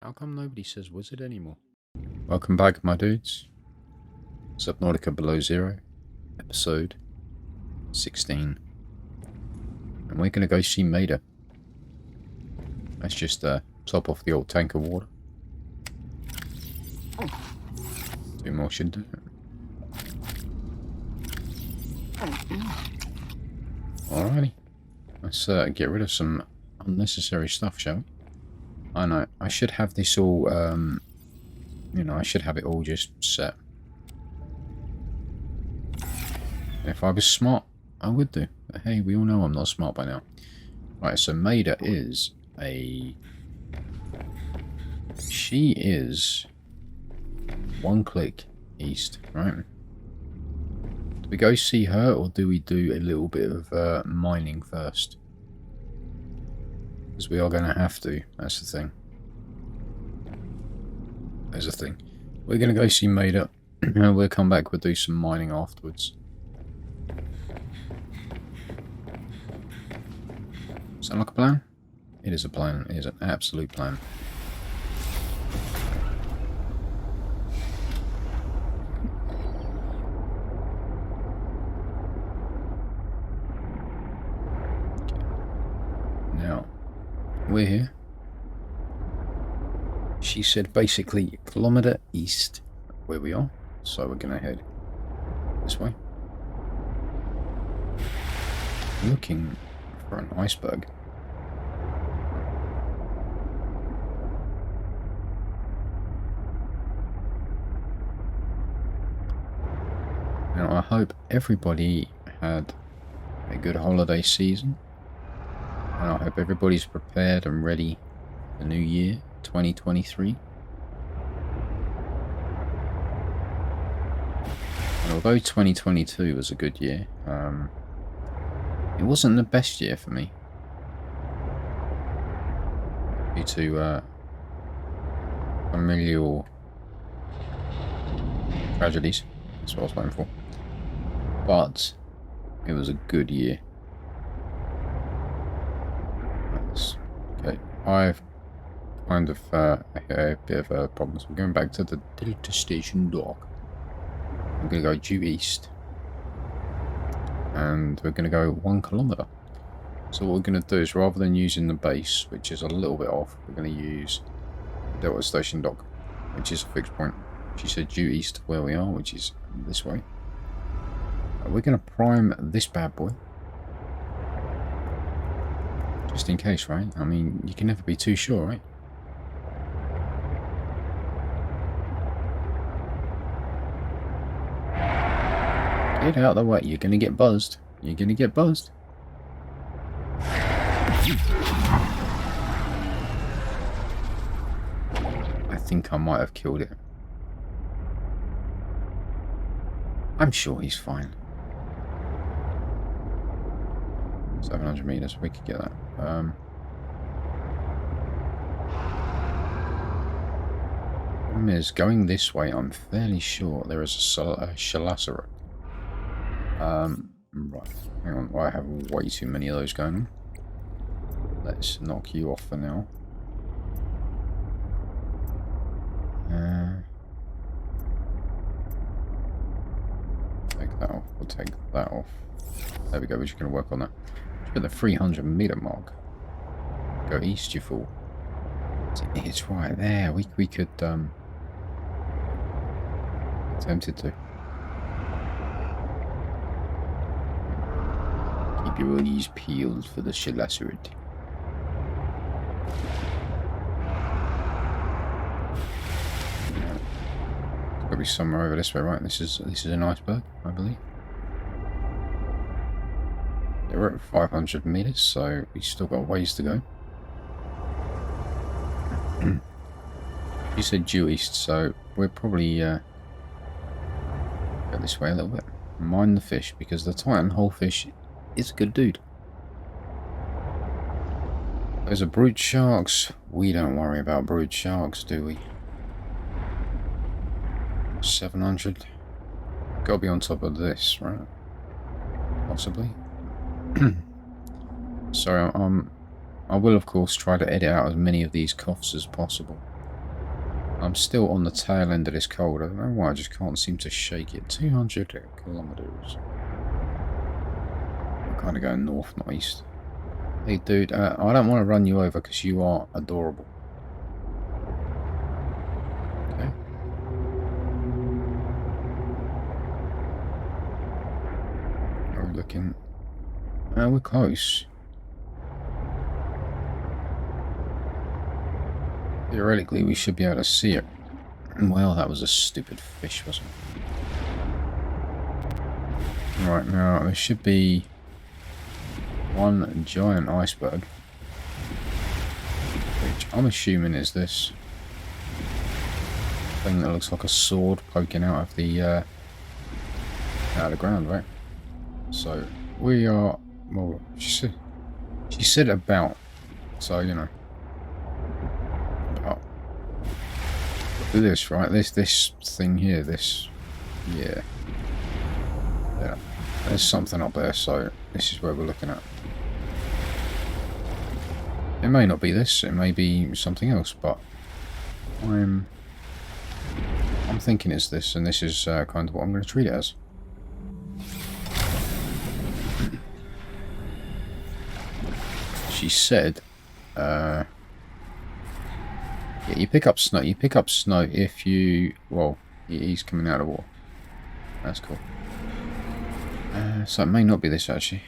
How come nobody says wizard anymore? Welcome back, my dudes. Subnautica Below Zero, episode 16. And we're gonna go see Maida. Let's just top off the old tank of water. 2 more should do it. Alrighty. Let's get rid of some unnecessary stuff, shall we? I know, I should have this all, I should have it all just set. If I was smart, I would do. But hey, we all know I'm not smart by now. Right, so Maida is a... She is 1 click east, right? Do we go see her, or do we do a little bit of mining first? Because we are going to have to, that's the thing. There's a thing. We're going to go see Maida, and we'll come back, we'll do some mining afterwards. Sound like a plan? It is a plan. It is an absolute plan. Now, we're here. She said basically a kilometre east where we are, so we're going to head this way. Looking for an iceberg. Now I hope everybody had a good holiday season, and I hope everybody's prepared and ready for the new year, 2023. And although 2022 was a good year, it wasn't the best year for me due to familial tragedies. That's what I was waiting for. But it was a good year. Okay, I've kind of a bit of a problem. So we're going back to the Delta Station dock. I'm going to go due east. And we're going to go 1 kilometre. So what we're going to do is, rather than using the base, which is a little bit off, we're going to use Delta Station dock, which is a fixed point. She said due east where we are, which is this way. We're going to prime this bad boy. Just in case, right? I mean, you can never be too sure, right? Get out of the way. You're going to get buzzed. You're going to get buzzed. I think I might have killed it. I'm sure he's fine. 700 meters, we could get that. Problem is, going this way, I'm fairly sure there is a Shalassera. Right, hang on, I have way too many of those going on. Let's knock you off for now. Take that off, we'll take that off. There we go, we're just going to work on that. At the 300 meter mark. Go east, you fool. It's right there. We could tempted to. Keep your knees peeled for the Shalassera. Gotta be somewhere over this way, right? This is an iceberg, I believe. We're at 500 meters, so we still got ways to go. You said due east, so we're probably go this way a little bit. Mind the fish, because the Titan whole fish is a good dude. Those are brood sharks. We don't worry about brood sharks, do we? 700. Gotta be on top of this, right? Possibly. So I will of course try to edit out as many of these coughs as possible. I'm still on the tail end of this cold. I don't know why, I just can't seem to shake it. 200 kilometers. We're kind of going north, not east. Hey dude, I don't want to run you over because you are adorable. Okay. We're looking... we're close. Theoretically, we should be able to see it. Well, that was a stupid fish, wasn't it? Right, now, there should be one giant iceberg, which I'm assuming is this thing that looks like a sword poking out of the ground, right? So, we are... Well, she said about, so, you know. Look at this, right? This thing here, this... Yeah. Yeah. There's something up there, so this is where we're looking at. It may not be this, it may be something else, but I'm thinking it's this, and this is kind of what I'm going to treat it as. She said, yeah, you pick up snow. You pick up snow if you... Well, he's coming out of water. That's cool. So it may not be this, actually.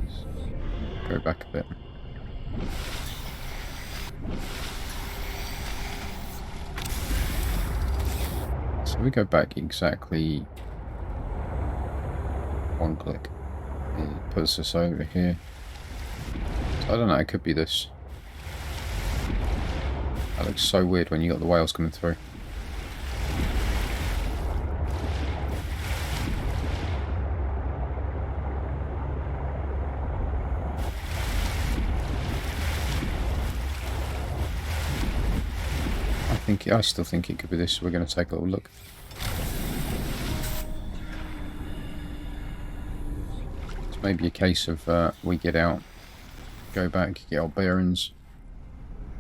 Let's go back a bit. So we go back exactly one click. It puts us over here. So I don't know, it could be this. That looks so weird when you got the whales coming through. I still think it could be this. We're going to take a little look. It's maybe a case of we get out, go back, get our bearings.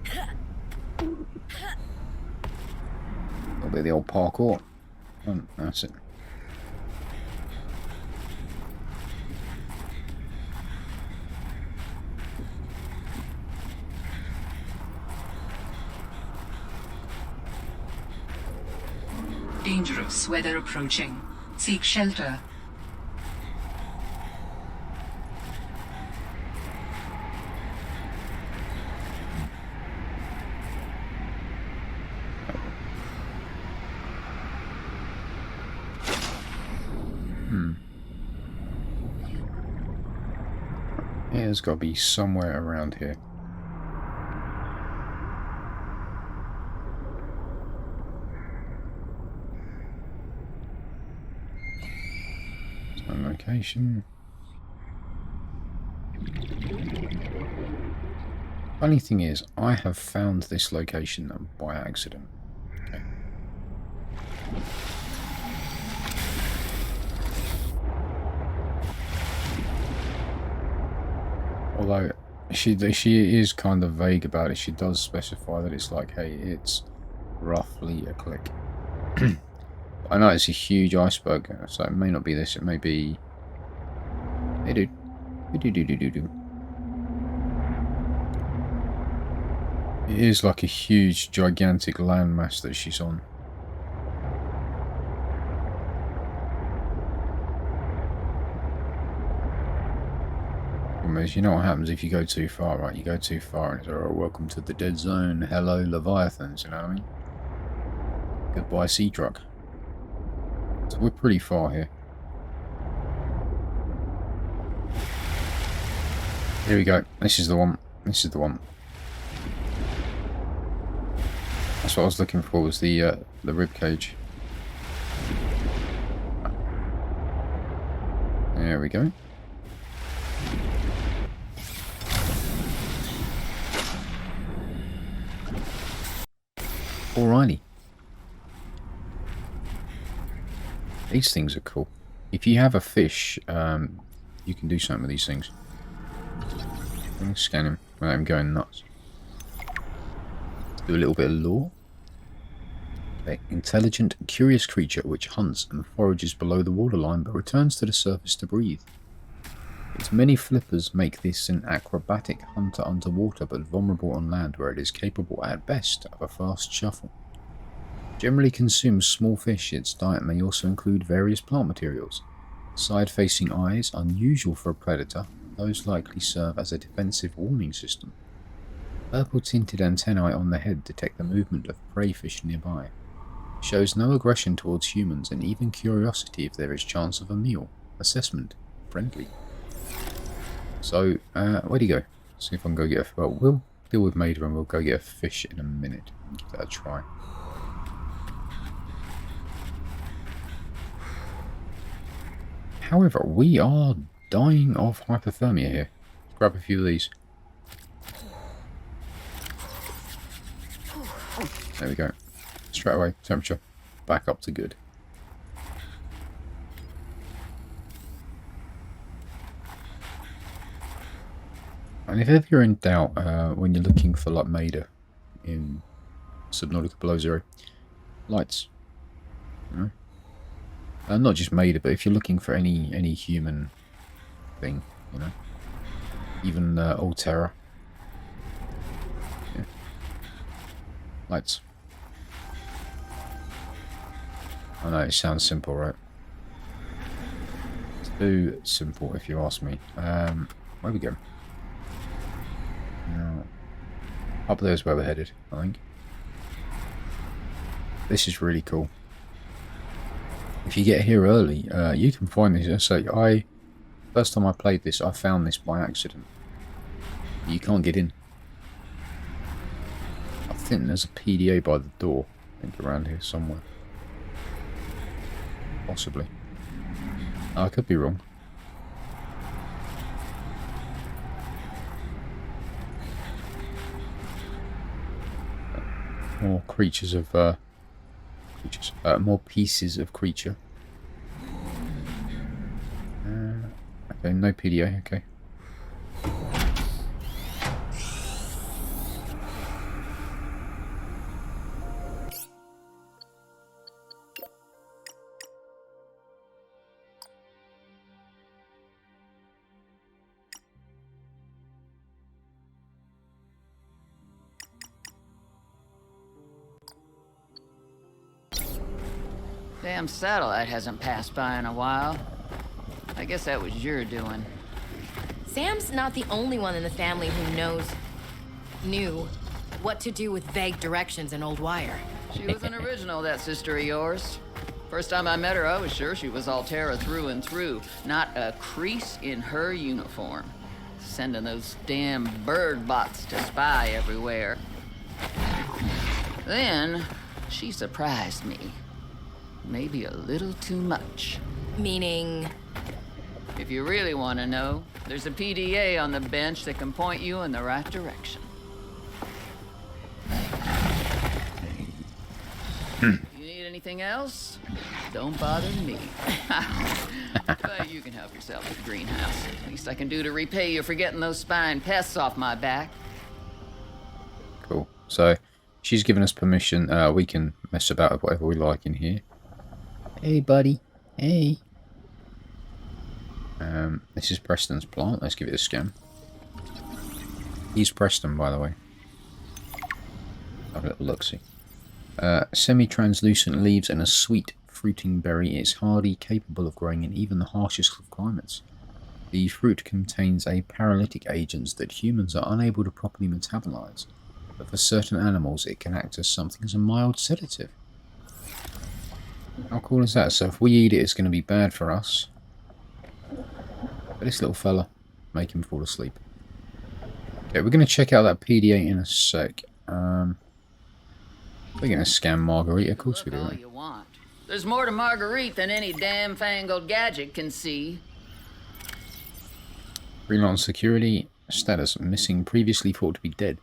A little bit of the old parkour. That's it. Dangerous weather approaching. Seek shelter. It's got to be somewhere around here. Location. Funny thing is, I have found this location by accident. Okay. Although she is kind of vague about it. She does specify that it's like, hey, it's roughly a click. I know it's a huge iceberg, so it may not be this. It may be. Hey, dude. It is like a huge, gigantic landmass that she's on. You know what happens if you go too far, right? You go too far and it's, oh, welcome to the dead zone. Hello, Leviathans, you know what I mean? Goodbye, sea truck. So we're pretty far here. Here we go. This is the one. This is the one. That's what I was looking for, was the rib cage. There we go. Alrighty. These things are cool. If you have a fish, you can do something with these things. I'm going to scan him without him going nuts. Let's do a little bit of lore. Okay. Intelligent, curious creature which hunts and forages below the waterline but returns to the surface to breathe. Its many flippers make this an acrobatic hunter underwater but vulnerable on land where it is capable at best of a fast shuffle. Generally consumes small fish, its diet may also include various plant materials. Side-facing eyes, unusual for a predator, those likely serve as a defensive warning system. Purple-tinted antennae on the head detect the movement of prey fish nearby. Shows no aggression towards humans and even curiosity if there is chance of a meal. Assessment, friendly. So, where'd he go? See if I can go get a... Well, we'll deal with Maida and we'll go get a fish in a minute. Give that a try. However, we are dying of hypothermia here. Let's grab a few of these. There we go. Straight away, temperature back up to good. And if ever you're in doubt when you're looking for like Maida in Subnautica Below Zero, lights. You know? Not just Maida, but if you're looking for any human thing, you know, even Altera. Yeah. Lights. I know it sounds simple, right? Too simple, if you ask me. Where we go? No. Up there's where we're headed, I think. This is really cool. If you get here early, you can find this. So first time I played this, I found this by accident. You can't get in. I think there's a PDA by the door. I think around here somewhere. Possibly. I could be wrong. More creatures of more pieces of creature. Okay, no PDA. Okay. Damn satellite hasn't passed by in a while. I guess that was your doing. Sam's not the only one in the family who knew what to do with vague directions in Old Wire. She was an original, that sister of yours. First time I met her, I was sure she was Altera through and through. Not a crease in her uniform. Sending those damn bird bots to spy everywhere. Then, she surprised me. Maybe a little too much. Meaning? If you really want to know, there's a PDA on the bench that can point you in the right direction. You need anything else? Don't bother me. But you can help yourself at the greenhouse. Least I can do to repay you for getting those spine pests off my back. Cool. So, she's given us permission. We can mess about with whatever we like in here. Hey, buddy. Hey. This is Preston's plant. Let's give it a scan. He's Preston, by the way. Have a little look-see. Semi-translucent leaves and a sweet fruiting berry. It's hardy, capable of growing in even the harshest of climates. The fruit contains a paralytic agent that humans are unable to properly metabolize, but for certain animals it can act as something as a mild sedative. How cool is that? So if we eat it, it's going to be bad for us. But this little fella, make him fall asleep. Okay, we're going to check out that PDA in a sec. We're going to scan Marguerite. Of course we do. All you want. There's more to Marguerite than any damn fangled gadget can see. Freelance security status missing. Previously thought to be dead.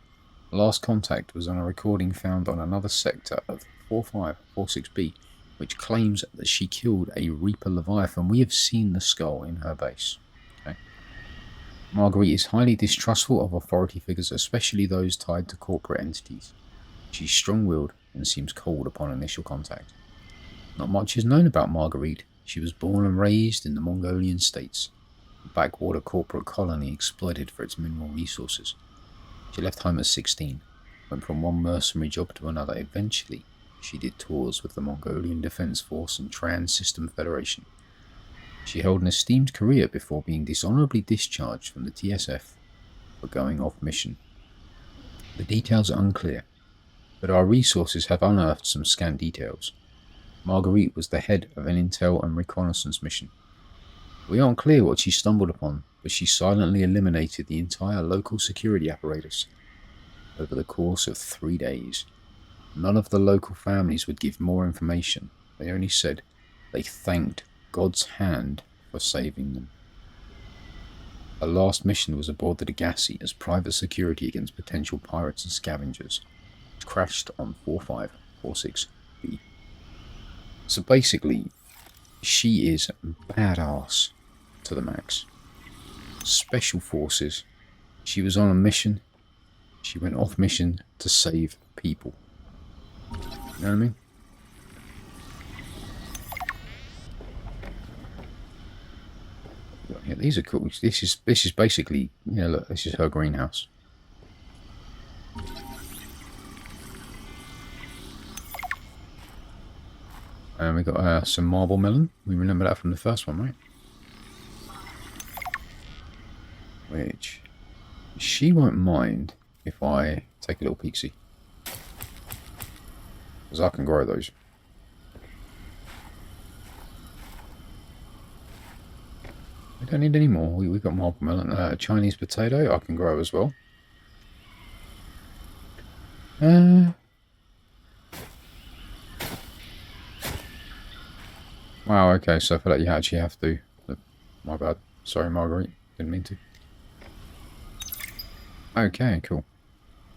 Last contact was on a recording found on another sector of 4546B. which claims that she killed a Reaper Leviathan. We have seen the skull in her base. Okay. Marguerite is highly distrustful of authority figures, especially those tied to corporate entities. She's strong-willed and seems cold upon initial contact. Not much is known about Marguerite. She was born and raised in the Mongolian states, a backwater corporate colony exploited for its mineral resources. She left home at 16, went from one mercenary job to another. Eventually, she did tours with the Mongolian Defense Force and Trans-System Federation. She held an esteemed career before being dishonorably discharged from the TSF for going off mission. The details are unclear, but our resources have unearthed some scant details. Marguerite was the head of an intel and reconnaissance mission. We aren't clear what she stumbled upon, but she silently eliminated the entire local security apparatus over the course of 3 days. None of the local families would give more information. They only said they thanked God's hand for saving them. Her last mission was aboard the Degassi as private security against potential pirates and scavengers. It crashed on 4546B. So basically, she is badass to the max. Special forces. She was on a mission. She went off mission to save people. You know what I mean? Yeah, these are cool. This is basically, you know, look, this is her greenhouse. And we got some marble melon. We remember that from the first one, right? Which she won't mind if I take a little peek-see. Because I can grow those. We don't need any more. We've got marble melon. Chinese potato I can grow as well. Wow, okay, so for that you actually have to. My bad. Sorry, Marguerite. Didn't mean to. Okay, cool.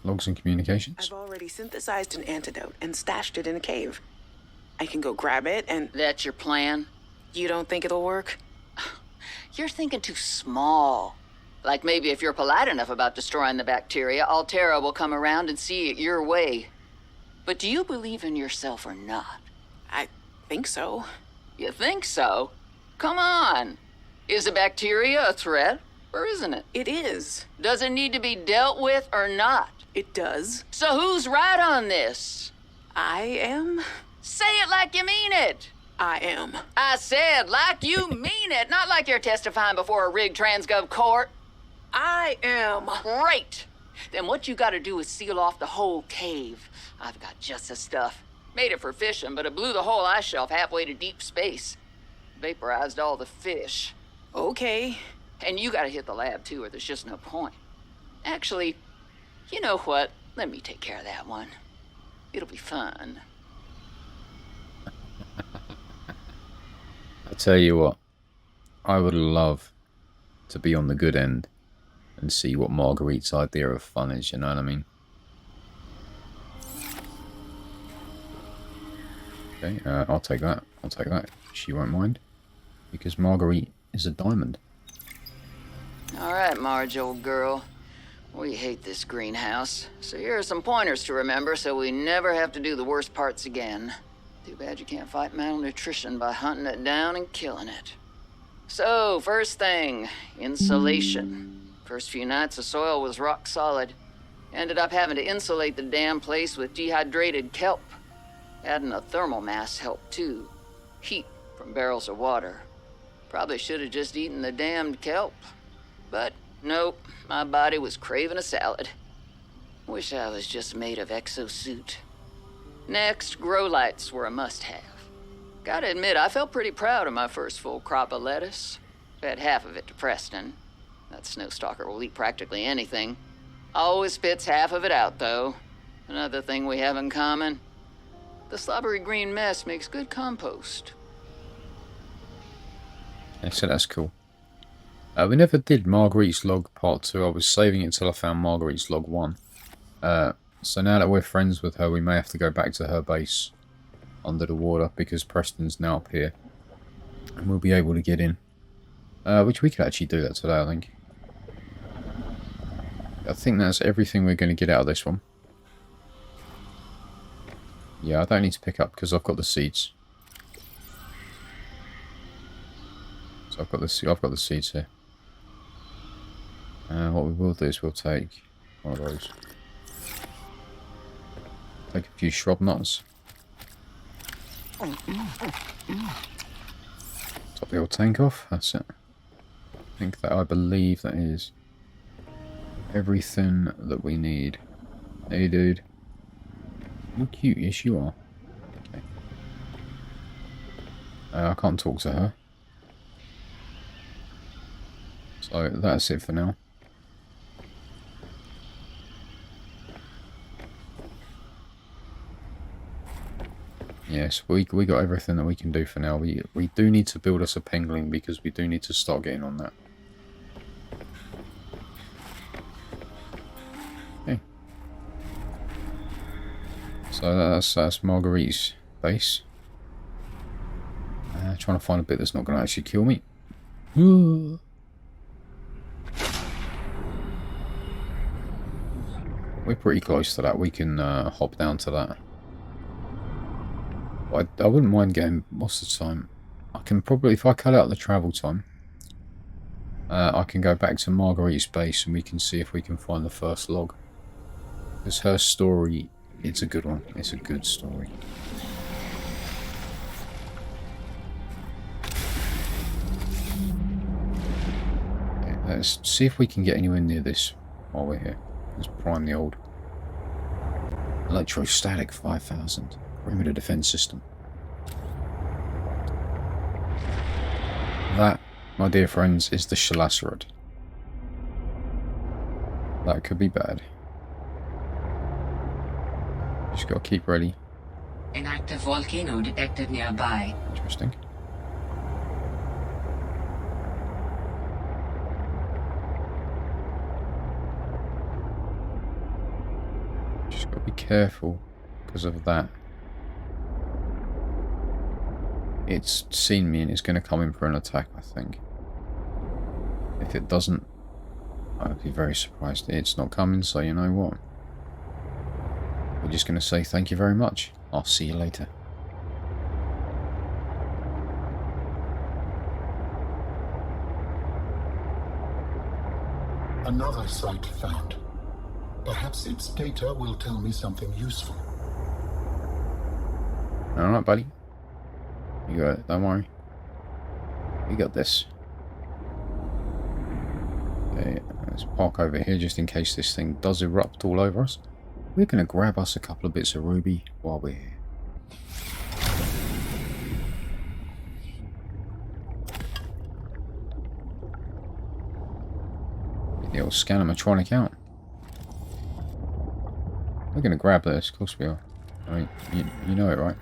Logs and communications. I've already synthesized an antidote and stashed it in a cave. I can go grab it and... That's your plan? You don't think it'll work? You're thinking too small. Like maybe if you're polite enough about destroying the bacteria, Altera will come around and see it your way. But do you believe in yourself or not? I think so. You think so? Come on. Is the bacteria a threat, or isn't it? It is. Does it need to be dealt with or not? It does. So who's right on this? I am. Say it like you mean it. I am. I said like you mean it, not like you're testifying before a rigged transgov court. I am. Great. Then what you gotta do is seal off the whole cave. I've got just the stuff. Made it for fishing, but it blew the whole ice shelf halfway to deep space. Vaporized all the fish. Okay. And you gotta hit the lab too, or there's just no point. Actually, you know what? Let me take care of that one. It'll be fun. I tell you what, I would love to be on the good end and see what Marguerite's idea of fun is, you know what I mean? Okay, I'll take that. I'll take that. She won't mind. Because Marguerite is a diamond. Alright, Marge, old girl. We hate this greenhouse. So here are some pointers to remember so we never have to do the worst parts again. Too bad you can't fight malnutrition by hunting it down and killing it. So, first thing, insulation. First few nights the soil was rock solid. Ended up having to insulate the damn place with dehydrated kelp. Adding a thermal mass helped too. Heat from barrels of water. Probably should have just eaten the damned kelp. But nope, my body was craving a salad. Wish I was just made of exosuit. Next, grow lights were a must-have. Gotta admit, I felt pretty proud of my first full crop of lettuce. Fed half of it to Preston. That snowstalker will eat practically anything. Always spits half of it out, though. Another thing we have in common. The slobbery green mess makes good compost. Okay, so that's cool. We never did Marguerite's log part 2. I was saving it until I found Marguerite's log 1. So now that we're friends with her, we may have to go back to her base under the water because Preston's now up here. And we'll be able to get in. Which we could actually do that today, I think. I think that's everything we're going to get out of this one. Yeah, I don't need to pick up because I've got the seeds. So I've got the seeds here. What we will do is we'll take one of those. Take a few shrub nuts. Top the old tank off. That's it. I believe that is everything that we need. Hey, dude. You're cute. Yes, you are. Okay. I can't talk to her. So that's it for now. Yes, we got everything that we can do for now. We do need to build us a penguin because we do need to start getting on that. Okay. So that's Marguerite's base. Trying to find a bit that's not going to actually kill me. We're pretty close to that. We can hop down to that. I wouldn't mind getting most of the time. I can probably, if I cut out the travel time, I can go back to Marguerite's base and we can see if we can find the first log. Because her story, it's a good one. It's a good story. Okay, let's see if we can get anywhere near this while we're here. Let's prime the old electrostatic 5000. Perimeter defense system. That, my dear friends, is the Shalacerate. That could be bad. Just gotta keep ready. An active volcano detected nearby. Interesting. Just gotta be careful because of that. It's seen me and it's going to come in for an attack, I think. If it doesn't, I'd be very surprised. It's not coming, so you know what? We're just going to say thank you very much. I'll see you later. Another site found. Perhaps its data will tell me something useful. Alright, buddy. You got it, don't worry. We got this. Okay, let's park over here just in case this thing does erupt all over us. We're going to grab us a couple of bits of ruby while we're here. Get the old scanamatronic out. We're going to grab this, of course we are. I mean, you know it, right?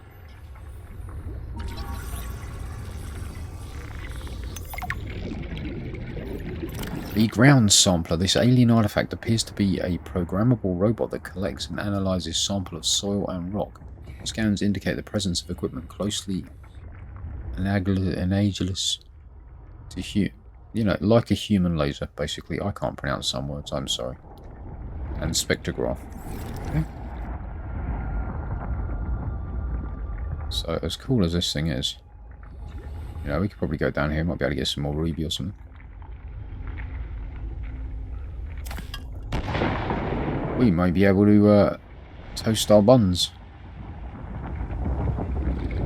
The ground sampler. This alien artifact appears to be a programmable robot that collects and analyzes sample of soil and rock. Scans indicate the presence of equipment closely analogous to like a human laser, basically. I can't pronounce some words, I'm sorry. And spectrograph. Okay. So, as cool as this thing is, we could probably go down here, might be able to get some more ruby or something. We might be able to toast our buns.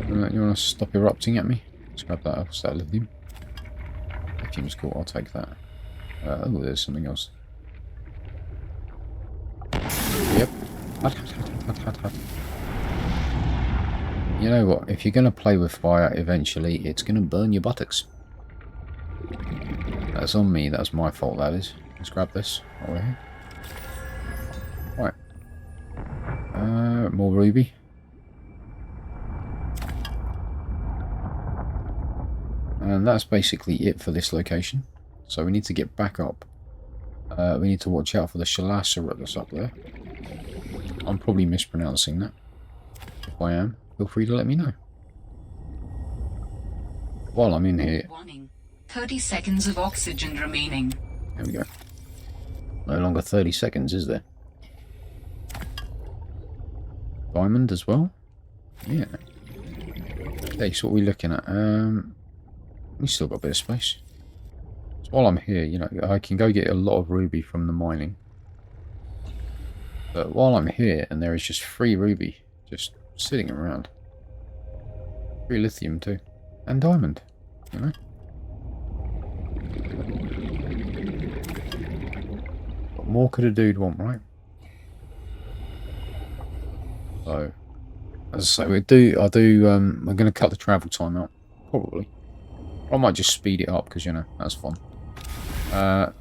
You want to stop erupting at me? Let's grab that up. What's that, lithium? Lithium's cool, I'll take that. Oh, there's something else. Yep. You know what? If you're going to play with fire, eventually it's going to burn your buttocks. That's on me. That's my fault, that is. Let's grab this over here. Right. More ruby. And that's basically it for this location. So we need to get back up. We need to watch out for the Shalacerate that's up there. I'm probably mispronouncing that. If I am, feel free to let me know. While I'm in here, Warning. 30 seconds of oxygen remaining. there we go. No longer 30 seconds, is there? Diamond as well? Yeah. Okay, so what are we looking at? We still got a bit of space. So while I'm here, you know, I can go get a lot of ruby from the mining. But while I'm here, and there is just free ruby just sitting around. Free lithium too. And diamond, you know. What more could a dude want, right? So, as I say, we're going to cut the travel time out, probably. I might just speed it up, because, you know, that's fun. How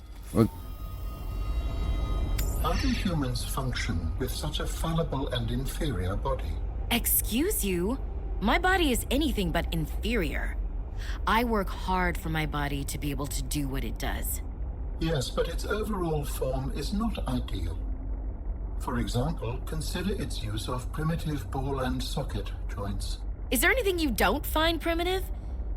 do humans function with such a fallible and inferior body? Excuse you? My body is anything but inferior. I work hard for my body to be able to do what it does. Yes, but its overall form is not ideal. For example, consider its use of primitive ball and socket joints. Is there anything you don't find primitive?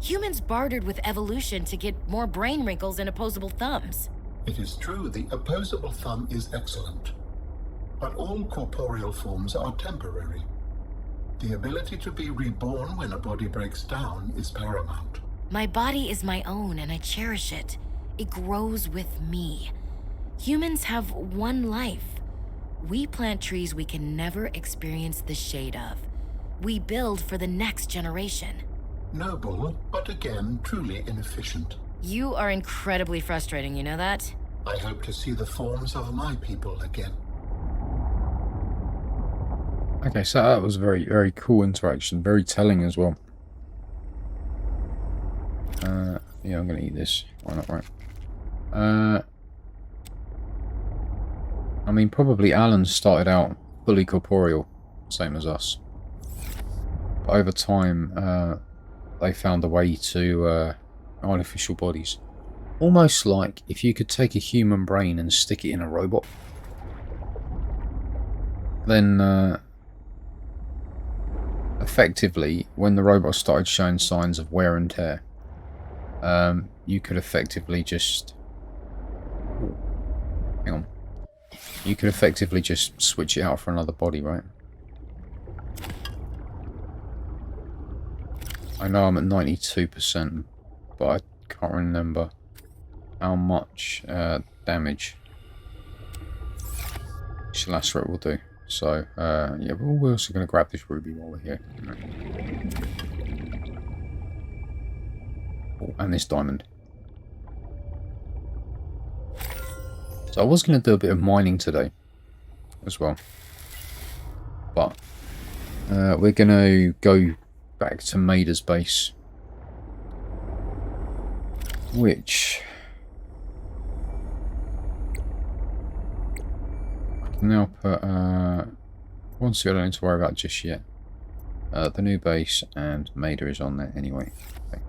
Humans bartered with evolution to get more brain wrinkles and opposable thumbs. It is true the opposable thumb is excellent, but all corporeal forms are temporary. The ability to be reborn when a body breaks down is paramount. My body is my own and I cherish it. It grows with me. Humans have one life. We plant trees we can never experience the shade of. We build for the next generation. Noble, but again, truly inefficient. You are incredibly frustrating, you know that? I hope to see the forms of my people again. Okay, so that was a very, very cool interaction. Very telling as well. Yeah, I'm going to eat this. Why not, right? I mean, probably Alan started out fully corporeal, same as us. But over time, they found a way to artificial bodies. Almost like if you could take a human brain and stick it in a robot. Then, effectively, when the robot started showing signs of wear and tear, you could effectively just... Hang on. You could effectively just switch it out for another body, right? I know I'm at 92%, but I can't remember how much damage Shalacerate will do. So, yeah, we're also going to grab this ruby while we're here. Oh, and this diamond. So I was going to do a bit of mining today as well. But we're going to go back to Maida's base. Which... I can now put... once I don't need to worry about just yet. The new base and Maida is on there anyway. Okay.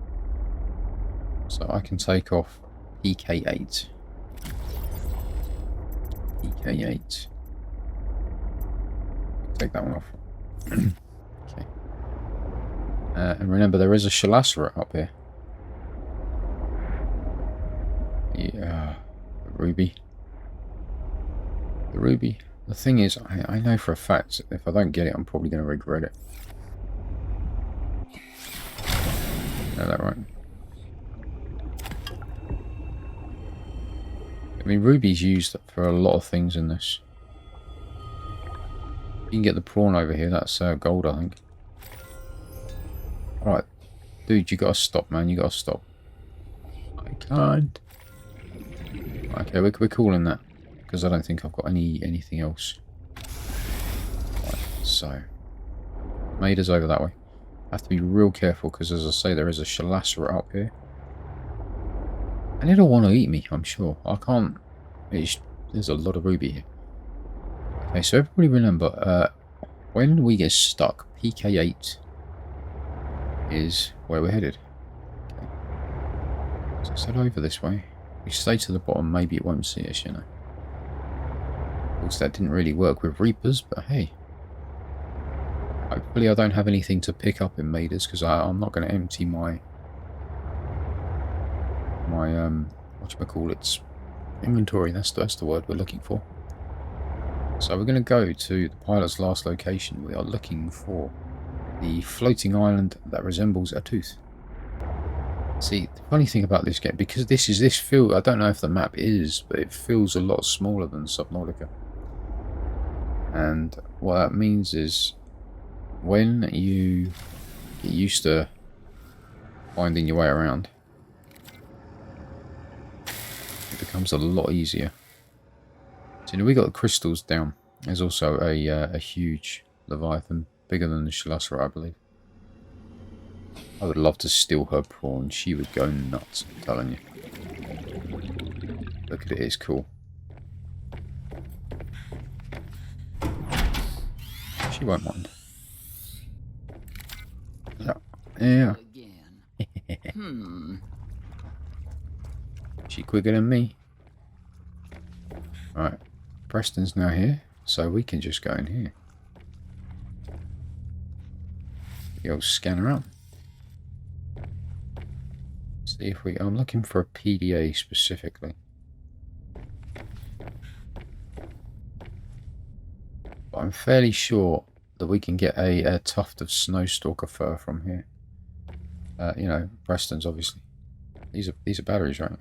So I can take off PK8. PK8. Take that one off. Okay. And remember, there is a Shalacerate up here. Yeah, the ruby. The ruby. The thing is, I know for a fact, if I don't get it, I'm probably going to regret it. Is that right? I mean, ruby's used for a lot of things in this. You can get the prawn over here, that's gold, I think. Alright. Dude, you gotta stop, man, you gotta stop. I can't. Okay, we're calling that. Because I don't think I've got anything else. Right, so. Maida's over that way. I have to be real careful, because as I say, there is a Shalacerate up here. And it'll want to eat me, I'm sure. I can't... there's a lot of ruby here. Okay, so everybody remember, when we get stuck, PK8 is where we're headed. Okay. So let's head over this way. If we stay to the bottom, maybe it won't see us, you know. Of course, that didn't really work with Reapers, but hey. Hopefully I don't have anything to pick up in Maida's, because I'm not going to empty my whatchamacallit's inventory. That's the word we're looking for. So we're going to go to the pilot's last location. We are looking for the floating island that resembles a tooth. See, the funny thing about this game, because this feel, I don't know if the map is, but it feels a lot smaller than Subnautica. And what that means is, when you get used to finding your way around, it becomes a lot easier. So we got the crystals down. There's also a huge Leviathan, bigger than the Shalasra, I believe. I would love to steal her prawn. She would go nuts, I'm telling you. Look at it, it's cool. She won't mind. Yeah. She quicker than me. Right. Preston's now here, so we can just go in here. Go scan around. See if we... I'm looking for a PDA specifically. But I'm fairly sure that we can get a tuft of snowstalker fur from here. You know, Preston's obviously. These are batteries, right?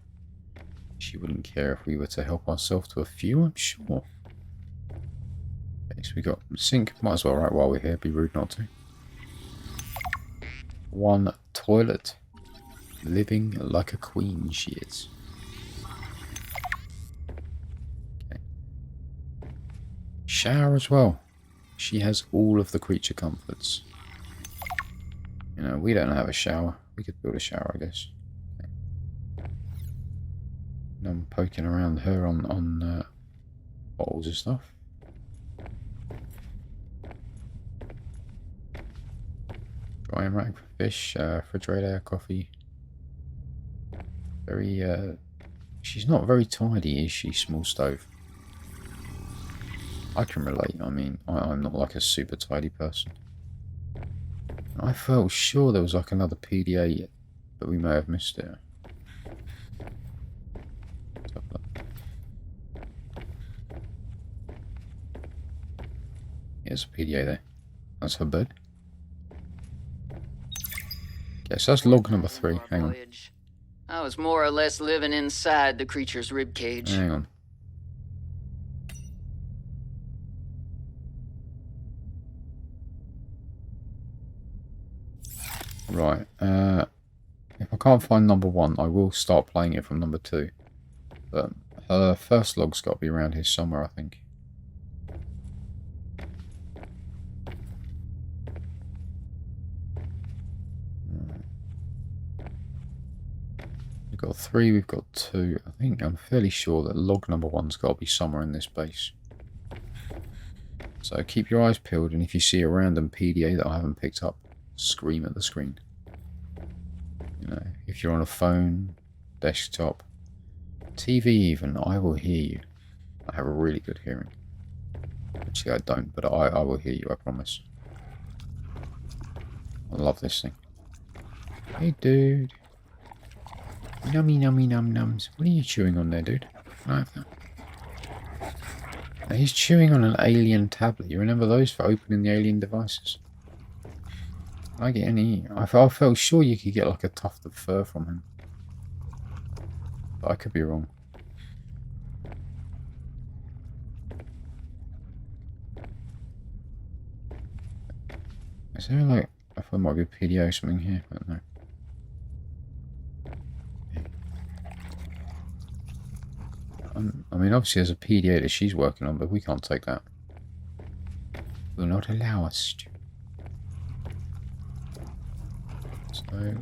She wouldn't care if we were to help ourselves to a few, I'm sure. Okay, so we got sink. Might as well, right, while we're here. Be rude not to. One toilet. Living like a queen, she is. Okay. Shower as well. She has all of the creature comforts. You know, we don't have a shower. We could build a shower, I guess. I'm poking around her on bottles and stuff. Drying rack for fish, refrigerator, coffee. Very, she's not very tidy, is she, small stove? I can relate, I mean, I'm not like a super tidy person. I felt sure there was like another PDA, but we may have missed it. Here's a PDA there. That's her bed. Okay, so that's log number 3. Hang on. I was more or less living inside the creature's ribcage. Hang on. Right. If I can't find number 1, I will start playing it from number 2. But her first log's got to be around here somewhere, I think. We've got 3, we've got 2. I think I'm fairly sure that log number 1's got to be somewhere in this base. So keep your eyes peeled, and if you see a random PDA that I haven't picked up, scream at the screen. You know, if you're on a phone, desktop, TV even, I will hear you. I have a really good hearing. Actually, I don't, but I will hear you, I promise. I love this thing. Hey, dude. Nummy nummy num nums. What are you chewing on there, dude? Can I have that? Now, he's chewing on an alien tablet. You remember those for opening the alien devices? Can I get any? I felt sure you could get like a tuft of fur from him. But I could be wrong. Is there like... I thought there might be a PDO or something here, but no. I mean, obviously there's a PDA that she's working on, but we can't take that. Will not allow us to. So,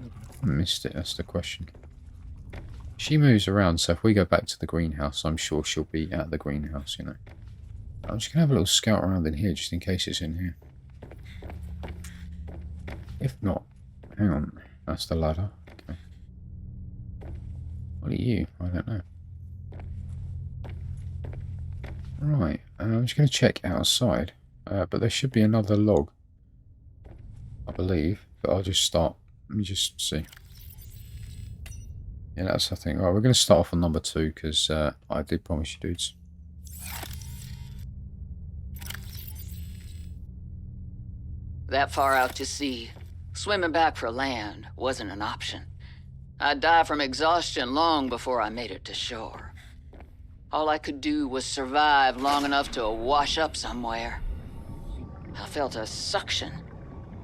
I missed it, that's the question. She moves around, so if we go back to the greenhouse, I'm sure she'll be at the greenhouse, you know. I'm just going to have a little scout around in here, just in case it's in here. If not, hang on, that's the ladder. Okay. What are you? I don't know. Right, I'm just going to check outside, but there should be another log believe. But I'll just start. Let me just see. Yeah, that's the thing. Right, we're going to start off on number 2 because I did promise you dudes. That far out to sea, swimming back for land wasn't an option. I'd die from exhaustion long before I made it to shore. All I could do was survive long enough to wash up somewhere. I felt a suction,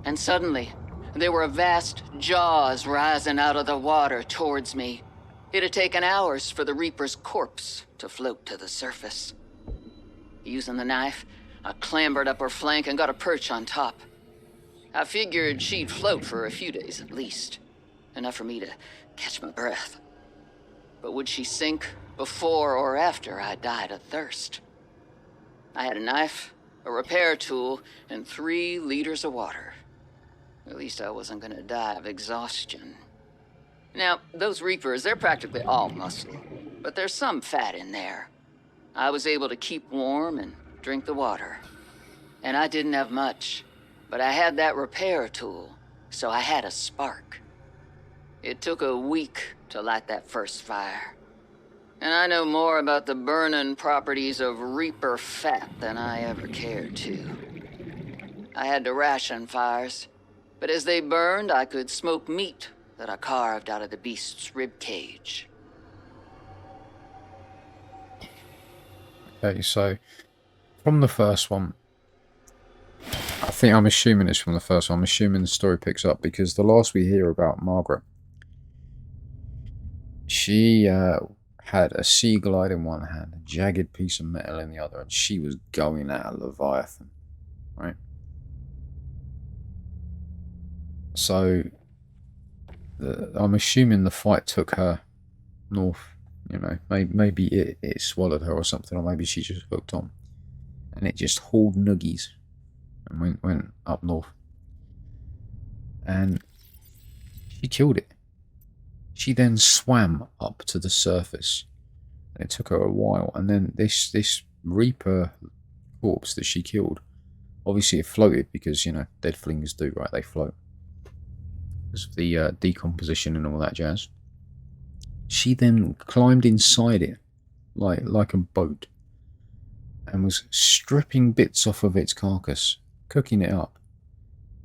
and suddenly, there were vast jaws rising out of the water towards me. It had taken hours for the Reaper's corpse to float to the surface. Using the knife, I clambered up her flank and got a perch on top. I figured she'd float for a few days at least, enough for me to catch my breath. But would she sink before or after I died of thirst? I had a knife, a repair tool, and 3 liters of water. At least I wasn't gonna die of exhaustion. Now, those Reapers, they're practically all muscle, but there's some fat in there. I was able to keep warm and drink the water. And I didn't have much, but I had that repair tool, so I had a spark. It took a week to light that first fire. And I know more about the burning properties of Reaper fat than I ever cared to. I had to ration fires, but as they burned, I could smoke meat that I carved out of the beast's rib cage. Okay, so from the first one, I think I'm assuming it's from the first one. I'm assuming the story picks up because the last we hear about Margaret, she had a sea glide in one hand, a jagged piece of metal in the other, and she was going at a Leviathan, right? So I'm assuming the fight took her north. You know, maybe it swallowed her or something, or maybe she just hooked on, and it just hauled nuggies and went up north, and she killed it. She then swam up to the surface, and it took her a while. And then this Reaper corpse that she killed, obviously it floated because, you know, dead things do, right? They float because of the decomposition and all that jazz. She then climbed inside it like a boat and was stripping bits off of its carcass, cooking it up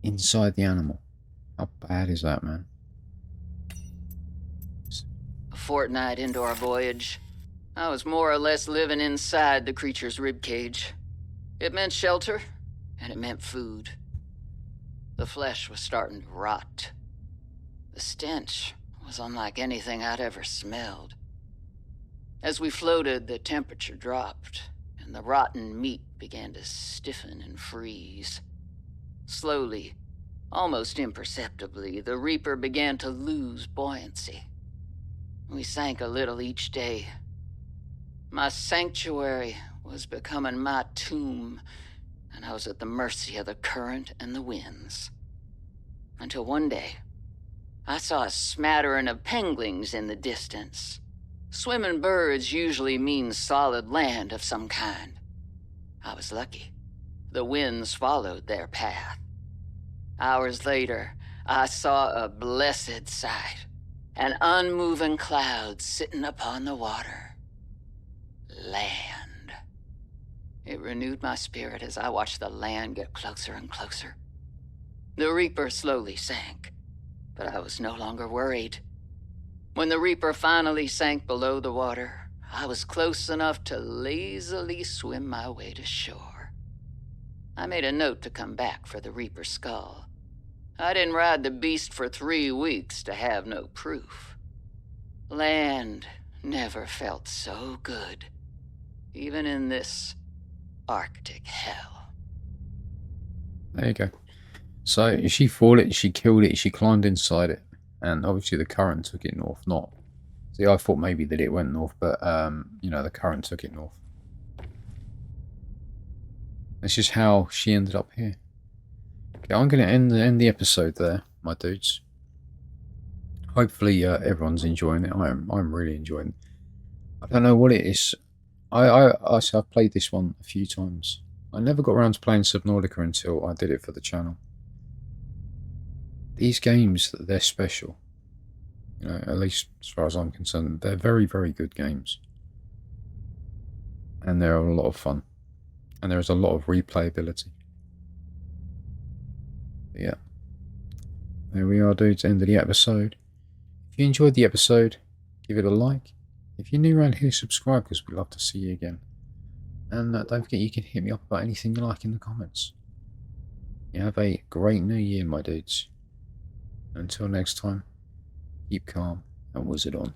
inside the animal. How bad is that, man? A fortnight into our voyage, I was more or less living inside the creature's ribcage. It meant shelter, and it meant food. The flesh was starting to rot. The stench was unlike anything I'd ever smelled. As we floated, the temperature dropped, and the rotten meat began to stiffen and freeze. Slowly, almost imperceptibly, the Reaper began to lose buoyancy. We sank a little each day. My sanctuary was becoming my tomb, and I was at the mercy of the current and the winds. Until one day, I saw a smattering of penguins in the distance. Swimming birds usually mean solid land of some kind. I was lucky. The winds followed their path. Hours later, I saw a blessed sight. An unmoving cloud sitting upon the water. Land. It renewed my spirit as I watched the land get closer and closer. The Reaper slowly sank, but I was no longer worried. When the Reaper finally sank below the water, I was close enough to lazily swim my way to shore. I made a note to come back for the Reaper's skull. I didn't ride the beast for 3 weeks to have no proof. Land never felt so good, even in this Arctic hell. There you go. So she fought it, she killed it, she climbed inside it, and obviously the current took it north. Not, see, I thought maybe that it went north, but you know, the current took it north. This is how she ended up here. Okay, I'm going to end the episode there, my dudes. Hopefully everyone's enjoying it. I'm really enjoying it. I don't know what it is. I've played this one a few times. I never got around to playing Subnautica until I did it for the channel. these games, they're special. You know, at least as far as I'm concerned, they're very, very good games. And they're a lot of fun. And there's a lot of replayability. But yeah. There we are, dudes, end of the episode. If you enjoyed the episode, give it a like. If you're new around here, subscribe, because we'd love to see you again. And don't forget, you can hit me up about anything you like in the comments. You have a great new year, my dudes. Until next time, keep calm and wizard on.